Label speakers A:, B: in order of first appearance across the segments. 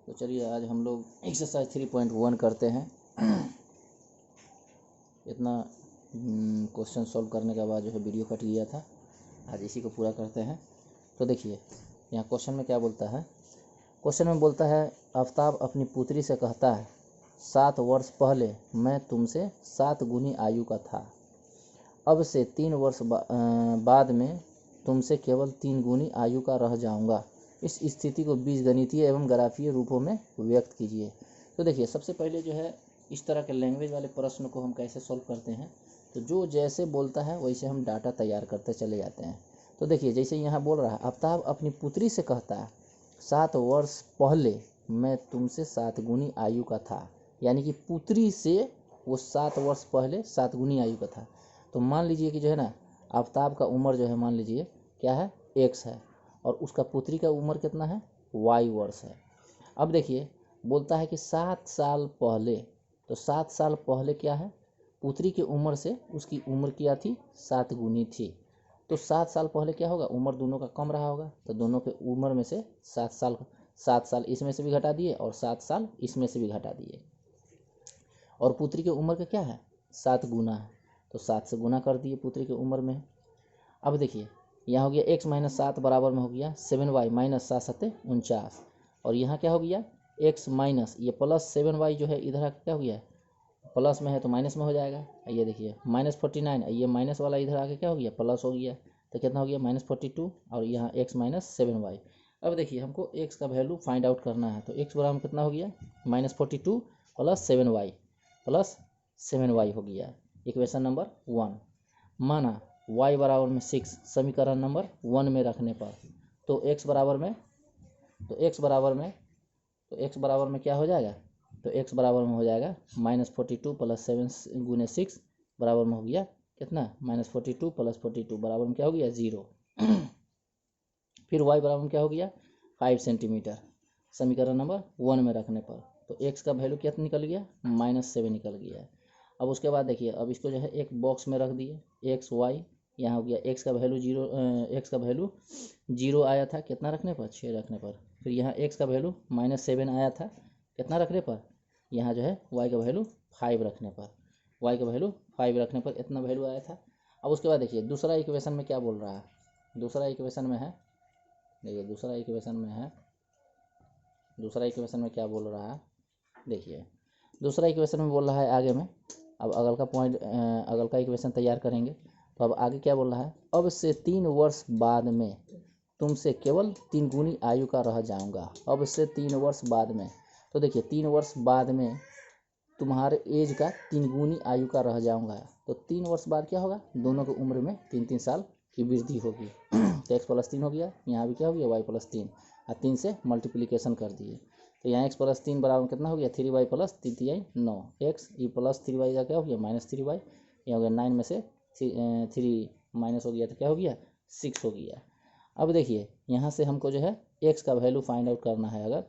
A: तो चलिए आज हम लोग एक्सरसाइज 3.1 करते हैं। इतना क्वेश्चन सॉल्व करने के बाद जो है वीडियो कट गया था, आज इसी को पूरा करते हैं। तो देखिए यहाँ क्वेश्चन में क्या बोलता है। क्वेश्चन में बोलता है आफ्ताब अपनी पुत्री से कहता है 7 वर्ष पहले मैं तुमसे 7 गुनी आयु का था, अब से 3 वर्ष बाद में तुमसे केवल 3 गुनी आयु का रह जाऊंगा। इस स्थिति को बीजगणितीय एवं ग्राफीय रूपों में व्यक्त कीजिए। तो देखिए सबसे पहले जो है इस तरह के लैंग्वेज वाले प्रश्न को हम कैसे सॉल्व करते हैं, तो जो जैसे बोलता है वैसे हम डाटा तैयार करते चले जाते हैं। तो देखिए जैसे यहाँ बोल रहा है आफ्ताब अपनी पुत्री से कहता है 7 वर्ष पहले मैं तुमसे 7 गुनी आयु का था, यानी कि पुत्री से वो 7 वर्ष पहले 7 गुनी आयु का था। तो मान लीजिए कि जो है ना आफ्ताब का उम्र जो है मान लीजिए क्या है x है, और उसका पुत्री का उम्र कितना है y वर्ष है। अब देखिए बोलता है कि 7 साल पहले, तो 7 साल पहले क्या है, पुत्री की उम्र से उसकी उम्र क्या थी 7 गुनी थी। तो 7 साल पहले क्या होगा, उम्र दोनों का कम रहा होगा, तो दोनों के उम्र में से 7 साल इसमें से भी घटा दिए और 7 साल इसमें से भी घटा दिए, और पुत्री की उम्र का क्या है 7 गुना है, तो 7 से गुना कर दिए पुत्री की उम्र में। अब देखिए यहाँ हो गया x माइनस 7 बराबर में हो गया 7y माइनस 7 7 49, और यहाँ क्या हो गया x माइनस ये प्लस 7y जो है इधर आके क्या हो गया प्लस में है तो माइनस में हो जाएगा। ये देखिए माइनस 49, ये माइनस वाला इधर आके क्या हो गया प्लस हो गया, तो कितना हो गया माइनस 42, और यहाँ x माइनस 7y। अब देखिए हमको x का वैल्यू फाइंड आउट करना है, तो x बराबर कितना हो गया माइनस 42 प्लस 7y हो गया इक्वेशन नंबर 1। माना y बराबर में 6 समीकरण नंबर 1 में रखने पर, तो x बराबर में क्या हो जाएगा, तो x बराबर में हो जाएगा माइनस 42 प्लस 7 गुने 6 बराबर में हो गया कितना माइनस 42 प्लस 42 बराबर में क्या हो गया 0। फिर y बराबर में क्या हो गया 5 सेंटीमीटर समीकरण नंबर 1 में रखने पर, तो x का वैल्यू क्या निकल गया -7 निकल गया है। अब उसके बाद देखिए अब इसको जो है एक बॉक्स में रख दिए x y, यहाँ हो गया x का वैल्यू 0 आया था कितना रखने पर 6 रखने पर, फिर यहाँ x का वैल्यू -7 आया था कितना रखने पर, यहाँ जो है y का वैल्यू 5 रखने पर इतना वैल्यू आया था। अब उसके बाद देखिए दूसरा इक्वेशन में क्या बोल रहा है, दूसरा इक्वेशन में क्या बोल रहा है, देखिए दूसरा इक्वेशन में बोल रहा है आगे में। अब अगल का इक्वेशन तैयार करेंगे, तो अब आगे क्या बोल रहा है अब से 3 वर्ष बाद में तुमसे केवल 3 गुनी आयु का रह जाऊंगा। अब से 3 वर्ष बाद में, तो देखिए 3 वर्ष बाद में तुम्हारे एज का 3 गुनी आयु का रह जाऊंगा, तो 3 वर्ष बाद क्या होगा दोनों की उम्र में 3 साल की वृद्धि होगी। तो x + 3 हो गया, यहाँ भी क्या हो गया y + 3, और 3 से मल्टीप्लिकेशन कर दिए, तो यहाँ x + 3 बराबर कितना हो गया 3y + 3 9 x E plus 3y का क्या हो गया -3y, यहाँ हो गया 9 में से 3 माइनस हो गया तो क्या हो गया 6 हो गया। अब देखिए यहाँ से हमको जो है x का वैल्यू फाइंड आउट करना है अगर,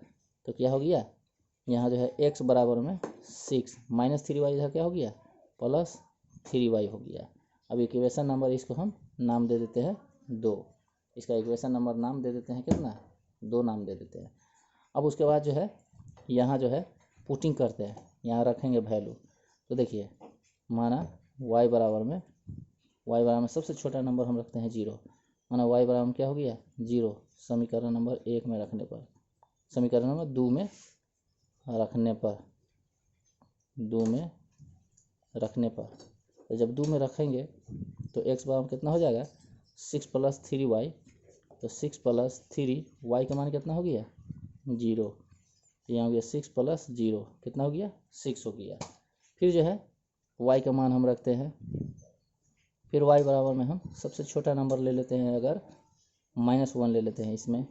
A: तो क्या हो गया यहाँ जो है x बराबर में 6 -3y इधर क्या हो गया +3y हो गया। अब इक्वेशन नंबर इसको हम नाम दे देते हैं 2, इसका इक्वेशन नंबर नाम दे देते हैं कितना 2 नाम दे देते हैं। अब उसके बाद जो है यहाँ जो है पुटिंग करते हैं, यहाँ रखेंगे वैल्यू, तो देखिए माना y बराबर में सबसे छोटा नंबर हम रखते हैं 0, माना y बराबर में क्या हो गया 0 समीकरण नंबर 1 में रखने पर, समीकरण नंबर 2 में रखने पर, तो जब 2 में रखेंगे तो x बराबर कितना हो जाएगा 6 + 3y, तो 6 + 3y का मान कितना हो गया 0, तो यहाँ हो गया 6 + 0 कितना हो गया 6 हो गया। फिर जो है y का मान हम रखते हैं, फिर y बराबर में हम सबसे छोटा नंबर ले लेते हैं, अगर -1 ले लेते हैं, इसमें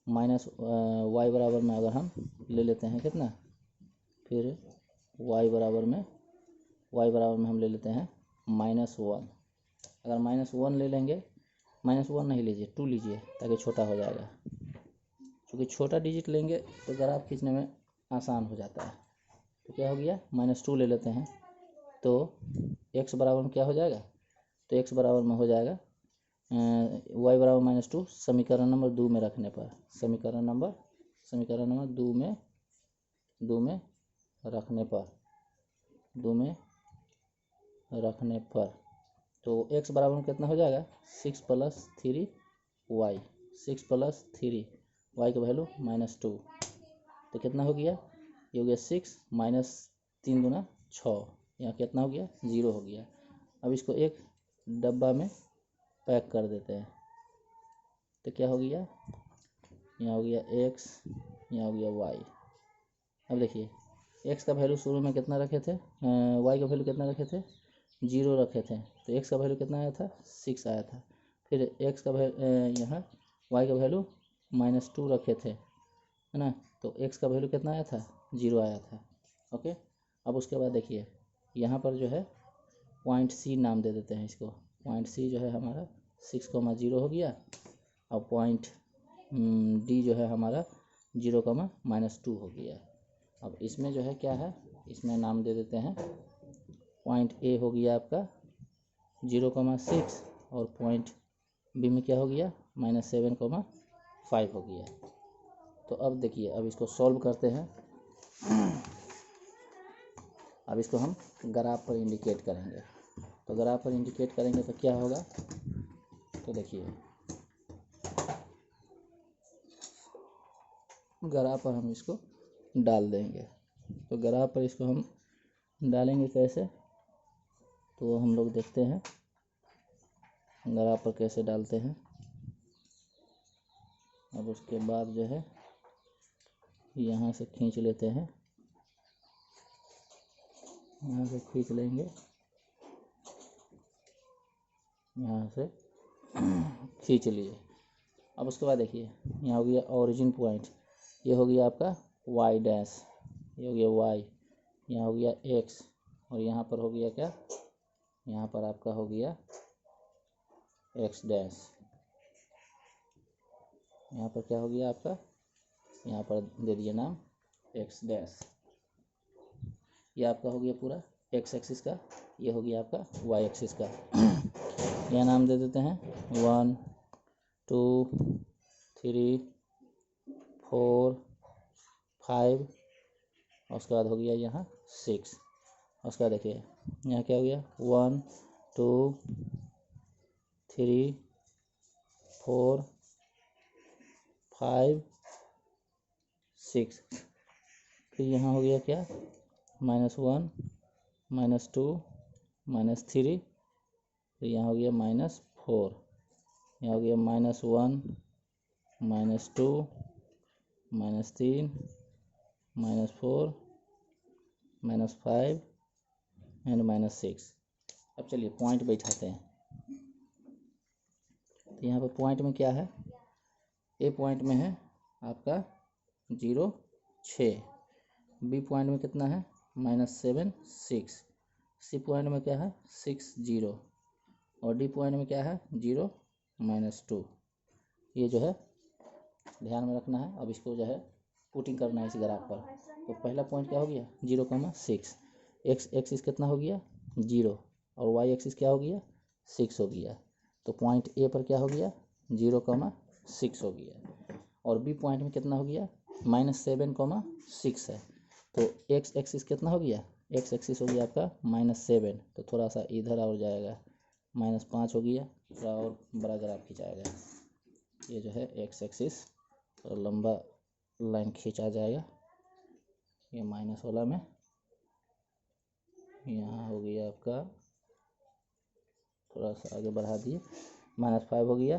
A: y बराबर में अगर हम ले लेते हैं कितना, फिर y बराबर में हम ले लेते हैं -1। अगर -1 ले लेंगे, -1 नहीं लीजिए 2 लीजिए ताकि छोटा हो जाएगा, क्योंकि छोटा डिजिट लेंगे तो ग्राफ खींचने में आसान हो जाता है। तो क्या हो गया -2 ले लेते हैं, तो x बराबर में क्या हो जाएगा, तो x बराबर में हो जाएगा y बराबर -2 समीकरण नंबर 2 में रखने पर, समीकरण नंबर समीकरण नंबर दो में रखने पर तो x बराबर में कितना हो जाएगा 6 + 3y, 6 + 3y का वैल्यू -2, तो कितना हो गया, ये हो गया 6 - 3 × 6, यहाँ कितना हो गया 0 हो गया। अब इसको एक डब्बा में पैक कर देते हैं, तो क्या हो गया, यहाँ हो गया x, यहाँ हो गया y। अब देखिए x का वैल्यू शुरू में कितना रखे थे, y का वैल्यू कितना रखे थे 0 रखे थे, तो x का वैल्यू कितना आया था 6 आया था। फिर x का यहाँ y का वैल्यू -2 रखे थे, है ना, तो x का वैल्यू कितना आया था 0 आया था। ओके, अब उसके बाद देखिए यहाँ पर जो है पॉइंट C नाम दे देते हैं इसको, पॉइंट C जो है हमारा 6,0 हो गया, और पॉइंट D जो है हमारा 0,-2 हो गया। अब इसमें जो है क्या है, इसमें नाम दे देते हैं, पॉइंट A हो गया आपका 0,6 और पॉइंट B में क्या हो गया -7,5 हो गया। तो अब देखिए, अब इसको सॉल्व करते हैं। अब इसको हम ग्राफ पर इंडिकेट करेंगे, तो ग्राफ पर इंडिकेट करेंगे तो क्या होगा, तो देखिए ग्राफ पर हम इसको डाल देंगे। तो ग्राफ पर इसको हम डालेंगे कैसे, तो हम लोग देखते हैं ग्राफ पर कैसे डालते हैं। अब उसके बाद जो है यहाँ से खींच लेते हैं, यहाँ से खींच लेंगे, यहाँ से खींच लिए। अब उसके बाद देखिए यहाँ हो गया ओरिजिन पॉइंट, ये हो गया आपका y डैश, ये हो गया y, यहाँ हो गया x, और यहाँ पर हो गया क्या, यहाँ पर आपका हो गया x डैश, यहाँ पर क्या हो गया आपका, यहाँ पर दे दिए नाम x डैश। ये आपका हो गया पूरा x एक्सिस का, ये हो गया आपका y एक्सिस का। यह नाम दे देते हैं 1 2 3 4 5, और उसके बाद हो गया यहाँ 6। उसके बाद देखिए यहाँ क्या हो गया 1 2 3 4 5 6, फिर यहाँ हो गया क्या -1 -2 -3, फिर यहाँ हो गया -4, यहाँ हो गया -1 -2 -3 -4 -5 एंड -6। अब चलिए पॉइंट बैठाते हैं। तो यहाँ पर पॉइंट में क्या है, ए पॉइंट में है आपका 0 6, बी पॉइंट में कितना है -7 6, सी पॉइंट में क्या है 6 0, और डी पॉइंट में क्या है 0 -2। ये जो है ध्यान में रखना है। अब इसको जो है पुटिंग करना है इस ग्राफ पर। तो पहला पॉइंट क्या हो गया 0,6, एक्स एक्सिस कितना हो गया 0, और वाई एक्सिस क्या हो गया 6 हो गया। तो पॉइंट ए पर क्या हो गया 0,6 हो गया, और बी पॉइंट में कितना हो गया -7,6 है। तो एक्स एक्सिस कितना हो गया, एक्स एक्सिस हो गया आपका -7, तो थोड़ा सा इधर और जाएगा -5 हो गया, थोड़ा और बड़ा ग्राफ खिंचाएगा। ये जो है एक्स एक्सिस और लंबा लाइन खींचा जाएगा, ये माइनस वाला में यहाँ हो गया आपका, थोड़ा सा आगे बढ़ा दिए -5 हो गया,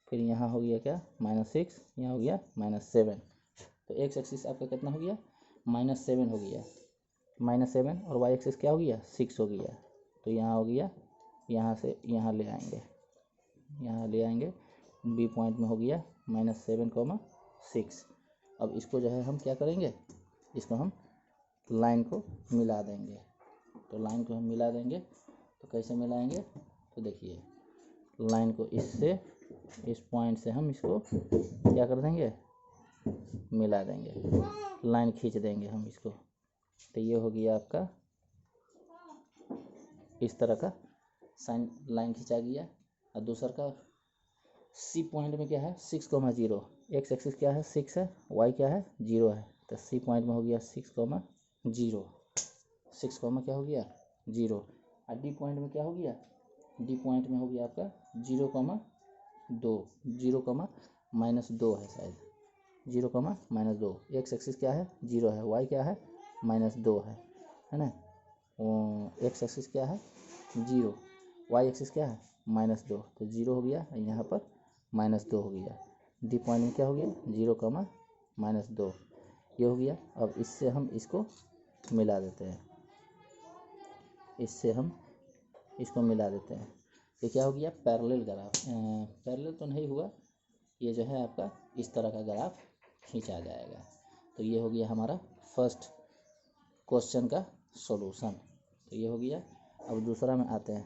A: फिर यहाँ हो गया क्या -6, यहाँ हो गया -7। तो एक्स एक्सिस आपका कितना हो गया -7 हो गया, -7, और वाई एक्सिस क्या हो गया 6 हो गया। तो यहाँ हो गया, यहाँ से यहाँ ले आएंगे, यहाँ ले आएंगे, बी पॉइंट में हो गया -7,6। अब इसको जो है हम क्या करेंगे, इसको हम लाइन को मिला देंगे। तो लाइन को हम मिला देंगे, तो कैसे मिलाएंगे, तो देखिए लाइन को इससे, इस पॉइंट से हम इसको क्या कर देंगे मिला देंगे, लाइन खींच देंगे हम इसको। तो ये हो गया आपका इस तरह का साइन लाइन खींचा गया। और दूसरा का सी पॉइंट में क्या है 6,0, एक्स एक्सिस क्या है 6 है, वाई क्या है 0 है, तो सी पॉइंट में हो गया 6,0, 6 क्या हो गया 0। और डी पॉइंट में क्या हो गया, डी पॉइंट में हो गया आपका 0,2, 0,-2 है शायद, 0,-2। एक्स एक्सिस क्या है 0 है, वाई क्या है -2 है ना। एक्स एक्सिस क्या है 0, वाई एक्सिस क्या है -2, तो 0 हो गया, यहाँ पर -2 हो गया। डी पॉइंट में क्या हो गया 0,-2, ये हो गया। अब इससे हम इसको मिला देते हैं, इससे हम इसको मिला देते हैं, तो क्या हो गया पैरेलल ग्राफ। पैरेलल तो नहीं हुआ, ये जो है आपका इस तरह का ग्राफ खींचा जाएगा। तो ये हो गया हमारा फर्स्ट क्वेश्चन का सॉल्यूशन, तो ये हो गया। अब दूसरा में आते हैं,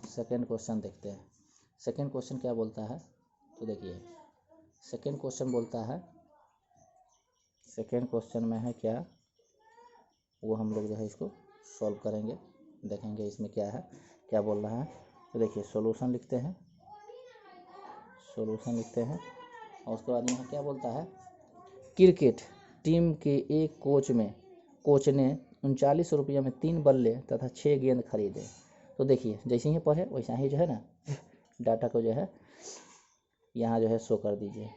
A: सेकंड क्वेश्चन देखते हैं। सेकंड क्वेश्चन क्या बोलता है, तो देखिए सेकंड क्वेश्चन बोलता है, सेकंड क्वेश्चन में है क्या, वो हम लोग जो है इसको सॉल्व करेंगे, देखेंगे इसमें क्या है, क्या बोल रहा है। तो देखिए सॉल्यूशन लिखते हैं, सॉल्यूशन लिखते हैं, और उसके बाद यहाँ क्या बोलता है, क्रिकेट टीम के एक कोच ने 39 रुपये में 3 बल्ले तथा 6 गेंद खरीदे। तो देखिए जैसे ही पढ़े वैसा ही जो है ना डाटा को जो है यहाँ जो है शो कर दीजिए,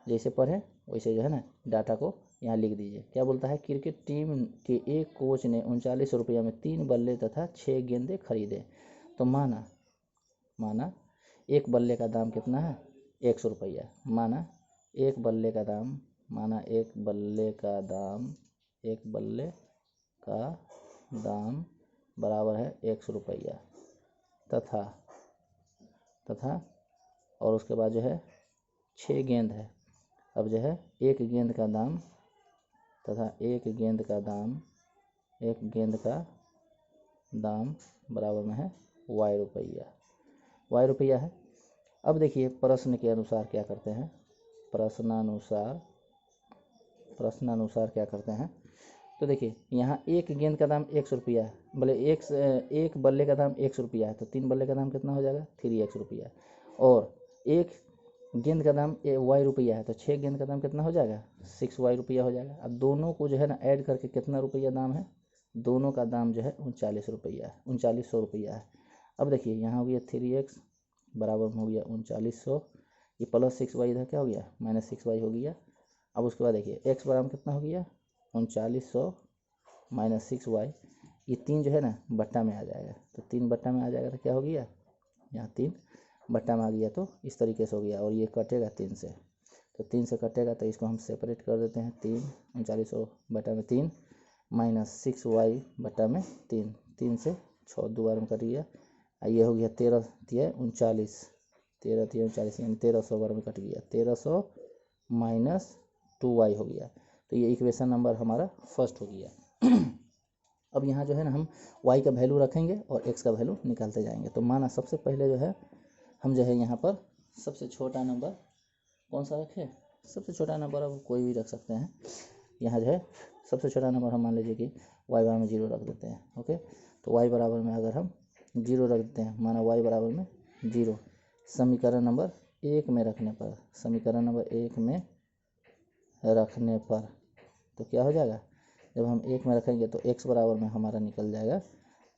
A: जैसे पढ़े वैसे जो है ना डाटा को यहाँ लिख दीजिए। क्या बोलता है, क्रिकेट टीम के एक कोच ने 39 रुपये में 3 बल्ले तथा 6 गेंदे खरीदे। तो माना एक बल्ले का दाम कितना है 100 रुपया, माना एक बल्ले का दाम, एक बल्ले का दाम बराबर है 100 रुपया, तथा और उसके बाद जो है 6 गेंद है। अब जो है एक गेंद का दाम बराबर में है वाई रुपया है। अब देखिए प्रश्न के अनुसार क्या करते हैं, प्रश्नानुसार क्या करते हैं। तो देखिए यहाँ एक गेंद का दाम 100 रुपया है, बोले एक बल्ले का दाम 100 रुपया है, तो 3 बल्ले का दाम कितना हो जाएगा 3x रुपया, और एक गेंद का दाम वाई रुपया है, तो 6 गेंद का दाम कितना हो जाएगा 6y रुपया हो जाएगा। अब दोनों को जो है ना ऐड करके कितना रुपया दाम है, दोनों का दाम जो है 39 रुपया है, 3900 रुपया है। अब देखिए यहाँ हो गया 3x बराबर में हो गया 3900, ये प्लस 6y इधर क्या हो गया -6y हो गया। अब उसके बाद देखिए x बराबर कितना हो गया 3900 -6y, ये 3 जो है ना बट्टा में आ जाएगा, तो 3 बट्टा में आ जाएगा, तो क्या हो गया यहाँ 3 बट्टा में आ गया, तो इस तरीके से हो गया। और ये कटेगा 3 से, तो 3 से कटेगा, तो इसको हम सेपरेट कर देते हैं, 3 3900 बटा में 3 -6y बटा में 3 से 6 दोबारा में कट गया, ये हो गया 13 तिया 39, 13 तिया 39 यानी 1300 बार में कट गया, 1300 -2y हो गया। तो ये इक्वेशन नंबर हमारा फर्स्ट हो गया। अब यहाँ जो है ना हम y का वैल्यू रखेंगे और x का वैल्यू निकालते जाएंगे। तो माना सबसे पहले जो है हम जो है यहाँ पर सबसे छोटा नंबर कौन सा रखें, सबसे छोटा नंबर अब कोई भी रख सकते हैं। यहाँ जो है सबसे छोटा नंबर हम मान लीजिए कि y बराबर में 0 रख देते हैं। ओके, तो y बराबर में अगर हम 0 रख देते हैं, माना y बराबर में 0, समीकरण नंबर 1 में रखने पर, समीकरण नंबर 1 में रखने पर तो क्या हो जाएगा, जब हम 1 में रखेंगे तो x बराबर में हमारा निकल जाएगा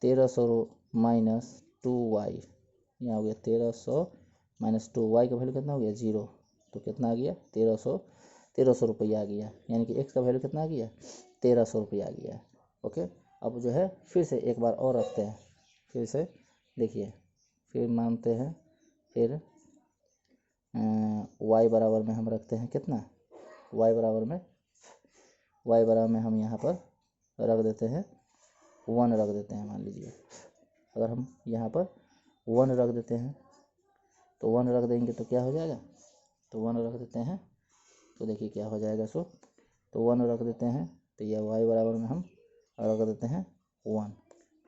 A: 1300 -2y, यहाँ हो गया 1300 -2y का वैल्यू कितना हो गया 0, तो कितना आ गया 1300 रुपया आ गया, यानी कि x का वैल्यू कितना आ गया 1300 रुपया आ गया। ओके, अब जो है फिर से एक बार और रखते हैं, फिर से देखिए, फिर मानते हैं, फिर y बराबर में हम रखते हैं कितना, y बराबर में हम यहाँ पर रख देते हैं 1 रख देते हैं। मान लीजिए अगर हम यहाँ पर 1 रख देते हैं, तो 1 रख देंगे तो क्या हो जाएगा, तो 1 रख देते हैं, तो देखिए क्या हो जाएगा सो, तो 1 रख देते हैं, तो यह y बराबर में हम रख देते हैं 1।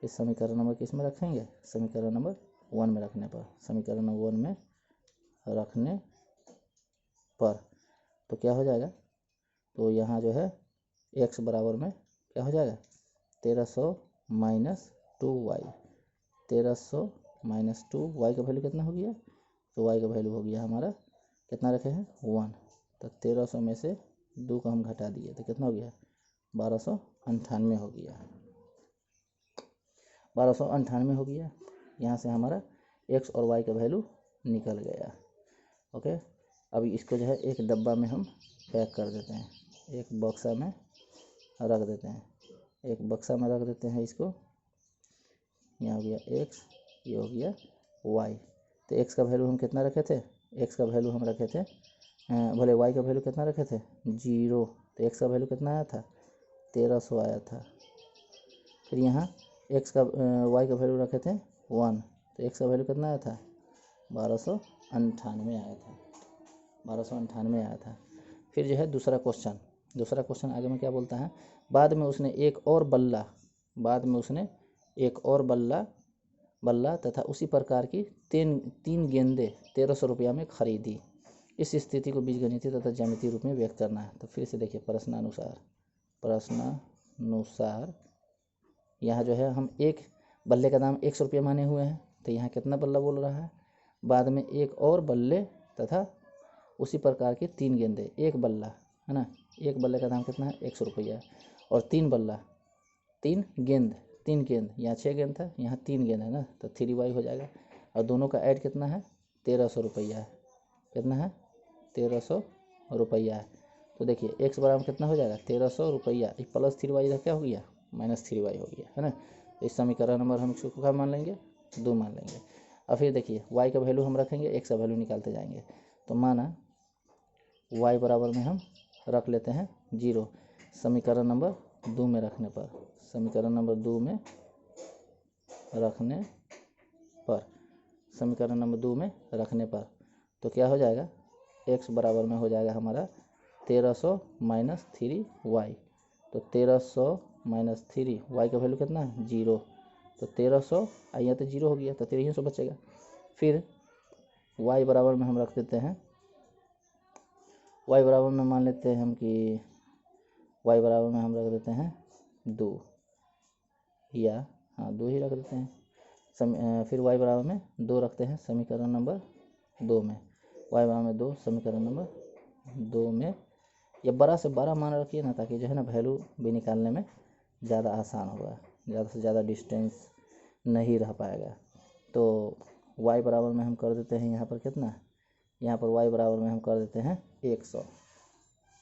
A: इस समीकरण नंबर किस में रखेंगे, समीकरण नंबर 1 में रखने पर, समीकरण नंबर 1 में रखने पर तो क्या हो जाएगा, तो यहाँ जो है x बराबर में क्या हो जाएगा 1300 -2y, 1300 -2y का वैल्यू कितना हो गया, तो y का वैल्यू हो गया हमारा कितना रखे हैं 1, तो 1300 में से 2 को हम घटा दिए तो कितना हो गया, 1298 हो गया, 1298 हो गया। यहाँ से हमारा एक्स और वाई का वैल्यू निकल गया। ओके, अभी इसको जो है एक डब्बा में हम पैक कर देते हैं, एक बक्सा में रख देते हैं, एक बक्सा में रख देते हैं इसको। यहाँ हो गया एक्स, ये हो गया वाई। तो एक्स का वैल्यू हम कितना रखे थे, एक्स का वैल्यू हम रखे थे भले वाई का वैल्यू कितना रखे थे 0। तो एक्स का वैल्यू कितना आया था 1300 आया था। फिर यहाँ एक्स का वाई का वैल्यू रखे थे 1, तो एक्स का वैल्यू कितना आया था 1298 आया था, 1298 आया था। फिर जो है दूसरा क्वेश्चन आगे में क्या बोलता है, बाद में उसने एक और बल्ला तथा उसी प्रकार की तीन गेंदें 1300 रुपया में खरीदी। इस स्थिति को बीजगणितीय तथा ज्यामितीय रूप में व्यक्त करना है। तो फिर से देखिए प्रश्नानुसार यहाँ जो है हम एक बल्ले का दाम 100 रुपया माने हुए हैं, तो यहाँ कितना बल्ला बोल रहा है, बाद में एक और बल्ले तथा उसी प्रकार की 3 गेंदें, एक बल्ला है ना, एक बल्ले का दाम कितना है 100 रुपया, और 3 गेंद, यहाँ 6 गेंद था, यहाँ 3 गेंद है ना, तो 3y हो जाएगा। और दोनों का ऐड कितना है 1300 रुपया है, कितना है 1300 रुपया है। तो देखिए एक्स बराबर कितना हो जाएगा 1300 रुपया, प्लस 3y इधर क्या हो गया -3y हो गया, है ना। तो इस समीकरण नंबर हम इसको क्या मान लेंगे 2 मान लेंगे। अब फिर देखिए y का वैल्यू हम रखेंगे, एक्स का वैल्यू निकालते जाएंगे। तो माना y बराबर में हम रख लेते हैं 0, समीकरण नंबर 2 में रखने पर, समीकरण नंबर 2 में रखने पर तो क्या हो जाएगा, x बराबर में हो जाएगा हमारा 1300 माइनस 3y। तो 1300 माइनस 3, y का वैल्यू कितना है 0, तो 1300 यहाँ तो 0 हो गया, तो 1300 बचेगा। फिर y बराबर में हम रख देते हैं, y बराबर में मान लेते हैं हम कि y बराबर में हम रख देते हैं 2, या हाँ 2 ही रख देते हैं। फिर y बराबर में 2 रखते हैं समीकरण नंबर 2 में, y बराबर में 2 समीकरण नंबर 2 में, या बड़ा से बड़ा मान रखिए ना, ताकि जो है ना वैल्यू भी निकालने में ज़्यादा आसान होगा, ज़्यादा से ज़्यादा डिस्टेंस नहीं रह पाएगा। तो y बराबर में हम कर देते हैं यहाँ पर कितना, यहाँ पर y बराबर में हम कर देते हैं 100,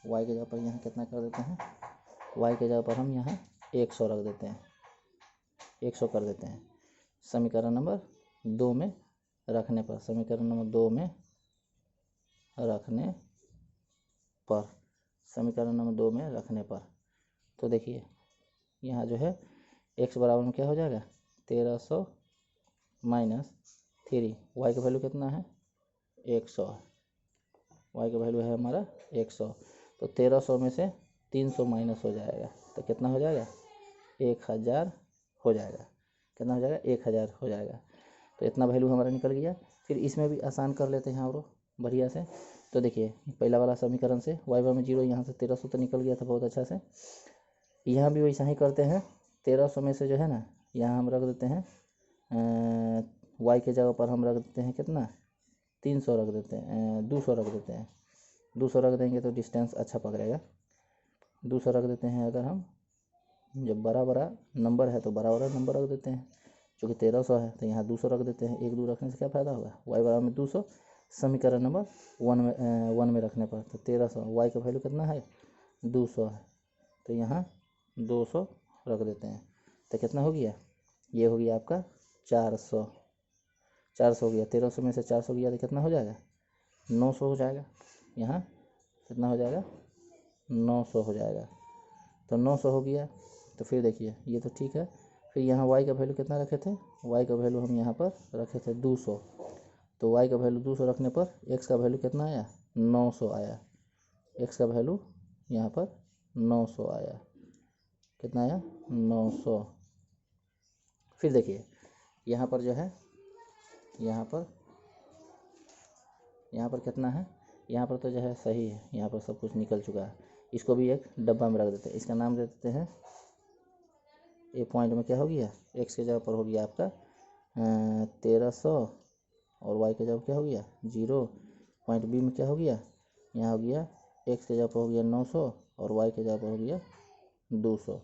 A: y के जगह पर यहाँ कितना कर देते हैं, y के जगह पर हम यहाँ 100 रख देते हैं, 100 कर देते हैं समीकरण नंबर 2 में रखने पर, समीकरण नंबर 2 में रखने पर। तो देखिए यहाँ जो है x बराबर में क्या हो जाएगा 1300 माइनस 3, y का वैल्यू कितना है 100, y का वैल्यू है हमारा 100। तो 1300 में से 300 माइनस हो जाएगा, तो कितना हो जाएगा 1000 हो जाएगा, कितना हो जाएगा 1000 हो जाएगा। तो इतना वैल्यू हमारा निकल गया। फिर इसमें भी आसान कर लेते हैं और बढ़िया से। तो देखिए पहला वाला समीकरण से y बराबर में 0, यहाँ से 1300 तो निकल गया था बहुत अच्छा से। यहाँ भी वैसा ही करते हैं, 1300 में से जो है ना यहाँ हम रख देते हैं y के जगह पर हम रख देते हैं कितना 300 रख देते हैं, 200 रख देते हैं, 200 रख देंगे तो डिस्टेंस अच्छा पकड़ेगा। 200 रख देते हैं, अगर हम जब बड़ा नंबर है तो बड़ा नंबर रख देते हैं, चूँकि 1300 है तो यहाँ 200 रख देते हैं, 1 2 रखने से क्या फ़ायदा होगा, y बराबर में 200 समीकरण नंबर 1 में रखने पर। तो 1300, y का वैल्यू कितना है 200 है, तो यहाँ 200 रख देते हैं, तो कितना हो गया, ये हो गया आपका 400 हो गया। 1300 में से 400 गया तो कितना हो जाएगा 900 हो जाएगा, यहाँ कितना हो जाएगा 900 हो जाएगा। तो 900 हो गया। तो फिर देखिए ये तो ठीक है। फिर यहाँ y का वैल्यू कितना रखे थे, y का वैल्यू हम यहाँ पर रखे थे 200, तो y का वैल्यू 200 रखने पर x का वैल्यू कितना आया 900 आया, x का वैल्यू यहाँ पर 900 आया, कितना आया 900। फिर देखिए यहाँ पर जो है यहाँ पर कितना है, यहाँ पर तो जो है सही है, यहाँ पर सब कुछ निकल चुका है। इसको भी एक डब्बा में रख देते हैं, इसका नाम दे देते हैं, ए पॉइंट में क्या हो गया x के जगह पर हो गया आपका 1300, और y के जगह क्या हो गया 0, पॉइंट बी में क्या हो गया, यहाँ हो गया एक्स के जगह पर हो गया 900 और वाई के जगह पर हो गया 200।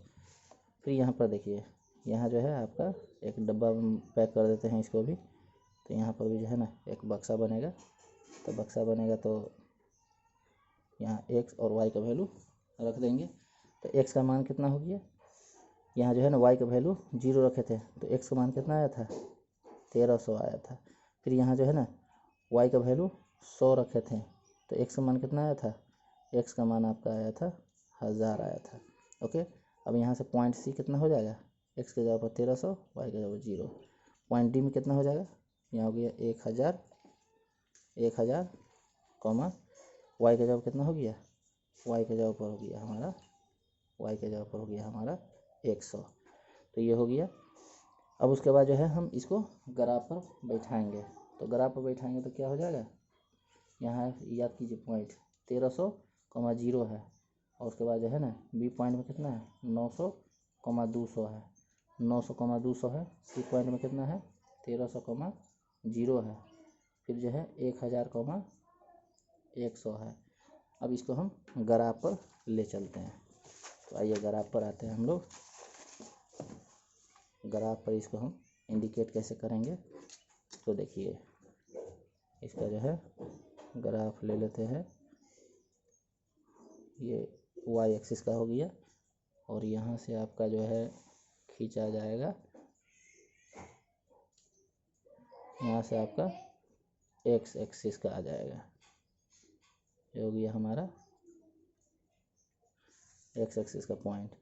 A: फिर यहाँ पर देखिए, यहाँ जो है आपका एक डब्बा में पैक कर देते हैं इसको भी, तो यहाँ पर भी जो है ना एक बक्सा बनेगा। तो बक्सा बनेगा तो यहाँ एक्स और वाई का वैल्यू रख देंगे। तो एक्स का मान कितना हो गया, यहाँ जो है ना वाई का वैल्यू 0 रखे थे, तो एक्स का मान कितना आया था, 1300 आया था। फिर यहाँ जो है ना वाई का वैल्यू 100 रखे थे, तो एक्स का मान कितना आया था, एक्स का मान आपका आया था 1000 आया था। ओके, अब यहाँ से पॉइंट सी कितना हो जाएगा, एक्स के जगह पर 1300, वाई के जगह पर 0। पॉइंट डी में कितना हो जाएगा, यहाँ हो गया 1000 कॉमा वाई के जगह कितना हो गया, वाई के जगह पर हो गया हमारा, वाई के जगह पर हो गया हमारा 100। तो ये हो गया। अब उसके बाद जो है हम इसको ग्राफ पर बैठाएंगे। तो ग्राफ पर बैठाएंगे तो क्या हो जाएगा, यहाँ याद कीजिए पॉइंट 1300 कॉमा 0 है, और उसके बाद जो है ना बी पॉइंट में कितना है 900 कॉमा 200 है, 900 कॉमा 200 है। सी पॉइंट में कितना है 1300 कॉमा 0 है। फिर जो है 1000 कॉमा 100 है। अब इसको हम ग्राफ पर ले चलते हैं। तो आइए ग्राफ पर आते हैं हम लोग। ग्राफ पर इसको हम इंडिकेट कैसे करेंगे, तो देखिए इसका जो है ग्राफ ले लेते हैं। ये वाई एक्सिस का हो गया, और यहाँ से आपका जो है खींचा जाएगा, यहाँ से आपका एक्स एक्सिस का आ जाएगा। ये हो गया हमारा एक्स एक्सिस का पॉइंट।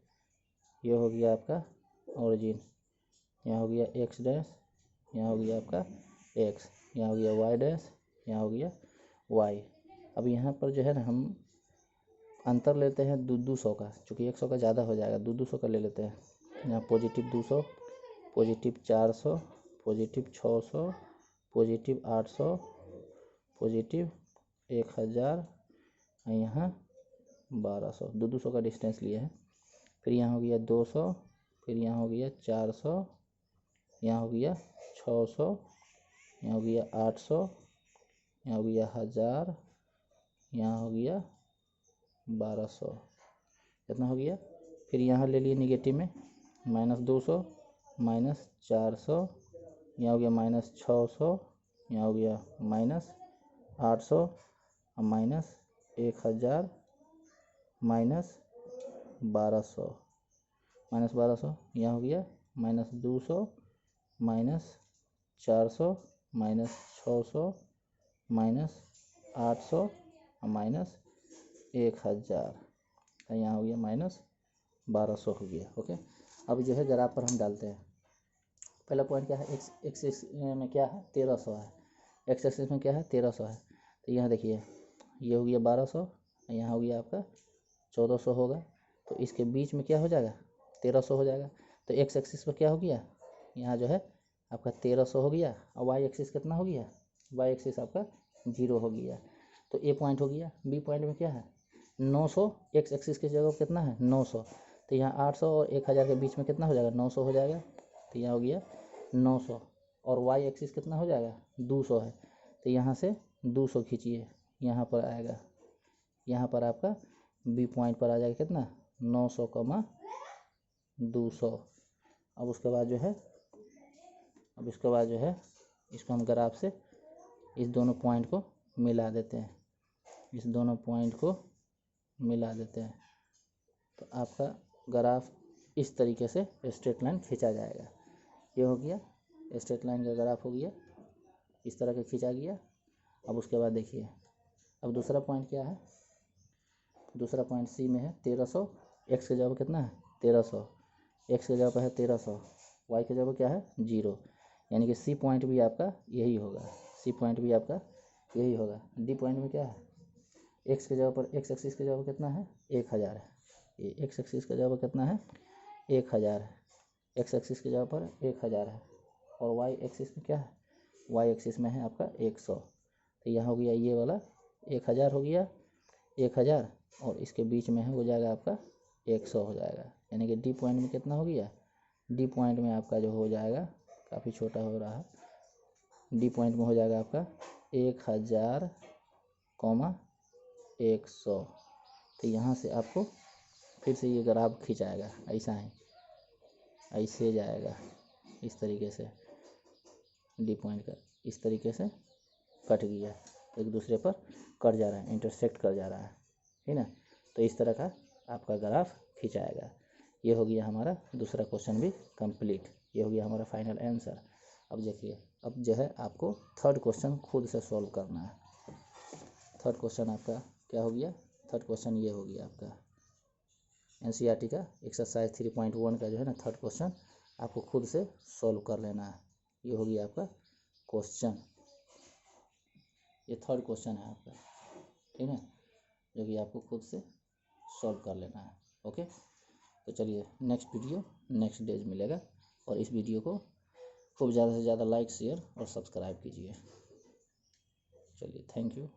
A: ये हो गया आपका ओरिजिन, यहाँ हो गया एक्स डैश, यहाँ हो गया आपका एक्स, यहाँ हो गया वाई डैश, यहाँ हो गया वाई। अब यहाँ पर जो है ना हम अंतर लेते हैं 200 का, चूँकि 100 का ज़्यादा हो जाएगा, 200 का ले लेते हैं। यहाँ positive 200, positive 400, positive 600, positive 800, positive 1000, यहाँ 1200, 200 का डिस्टेंस लिए हैं। फिर यहाँ हो गया 200, फिर यहाँ हो गया 400, यहाँ हो गया 600, यहाँ हो गया 800, यहाँ हो गया 1000, यहाँ हो गया 1200, कितना हो गया। फिर यहाँ ले लिए निगेटिव में -200, -400, यहाँ हो गया -600, यहाँ हो गया -800, और -1000, -1200, यहाँ हो गया -200, -400, -600, -800 और -1000, यहाँ हो गया -1200 हो गया। ओके, अब जो है ग्राफ पर हम डालते हैं। पहला पॉइंट क्या है, एक्स एक्सिस में क्या है 1300 है, एक्स एक्सिस में क्या है 1300 है। तो यहाँ देखिए ये हो गया 1200, यहाँ हो गया आपका 1400 होगा। तो इसके बीच में क्या हो जाएगा 1300 हो जाएगा। तो एक्स एक्सिस पर क्या हो गया, यहाँ जो है आपका 1300 हो गया, और वाई एक्सिस कितना हो गया, वाई एक्सिस आपका 0 हो गया। तो ए पॉइंट हो गया। बी पॉइंट में क्या है 900, एक्स एक्सिस की जगह कितना है 900, तो यहाँ 800 और 1000 के बीच में कितना हो जाएगा 900 हो जाएगा। तो यहाँ हो गया 900, और वाई एक्सिस कितना हो जाएगा 200 है, तो यहाँ से 200 खींचिए, यहाँ पर आएगा, यहाँ पर आपका बी पॉइंट पर आ जाएगा कितना 900 कमा 200। अब उसके बाद जो है, इसको हम ग्राफ से इस दोनों पॉइंट को मिला देते हैं, इस दोनों पॉइंट को मिला देते हैं। तो आपका ग्राफ इस तरीके से स्ट्रेट लाइन खींचा जाएगा। ये हो गया स्ट्रेट लाइन का ग्राफ हो गया, इस तरह का खींचा गया। अब उसके बाद देखिए, अब दूसरा पॉइंट क्या है, दूसरा पॉइंट सी में है 1300, एक्स के जगह कितना है 1300, एक्स के जगह पर है 1300, वाई के जगह क्या है 0, यानी कि सी पॉइंट भी आपका यही होगा, सी पॉइंट भी आपका यही होगा। डी पॉइंट में क्या है, एक्स के जगह पर, एक्स एक्सिस के जगह पर कितना है 1000 है, ये एक्स एक्सिस के जगह पर कितना है 1000 है, एक्स एक्सिस की जगह पर 1000 है, और वाई एक्सिस में क्या है, वाई एक्सिस में है आपका 100। तो यहाँ हो गया ये वाला 1000 हो गया 1000, और इसके बीच में है हो जाएगा आपका 100 हो जाएगा, यानी कि डी पॉइंट में कितना हो गया, डी पॉइंट में आपका जो हो जाएगा, काफ़ी छोटा हो रहा है, डी पॉइंट में हो जाएगा आपका 1000, 100। तो यहाँ से आपको फिर से ये ग्राफ खिंचाएगा, ऐसा है, ऐसे जाएगा इस तरीके से, डी पॉइंट का इस तरीके से कट गया, एक दूसरे पर कट जा रहा है, इंटरसेक्ट कर जा रहा है ना। तो इस तरह का आपका ग्राफ खिंचाएगा। ये हो गया हमारा दूसरा क्वेश्चन भी कंप्लीट। ये हो गया हमारा फाइनल आंसर। अब देखिए, अब जो है आपको थर्ड क्वेश्चन खुद से सॉल्व करना है। थर्ड क्वेश्चन आपका क्या हो गया? थर्ड क्वेश्चन ये हो गया आपका एनसीईआरटी का एक्सरसाइज 3.1 का जो है ना थर्ड क्वेश्चन आपको खुद से सॉल्व कर लेना है। ये हो गया आपका क्वेश्चन, ये थर्ड क्वेश्चन है आपका, ठीक है, जो कि आपको खुद से सॉल्व कर लेना है। ओके, तो चलिए नेक्स्ट वीडियो नेक्स्ट डेज मिलेगा, और इस वीडियो को खूब ज़्यादा से ज़्यादा लाइक शेयर और सब्सक्राइब कीजिए। चलिए, थैंक यू।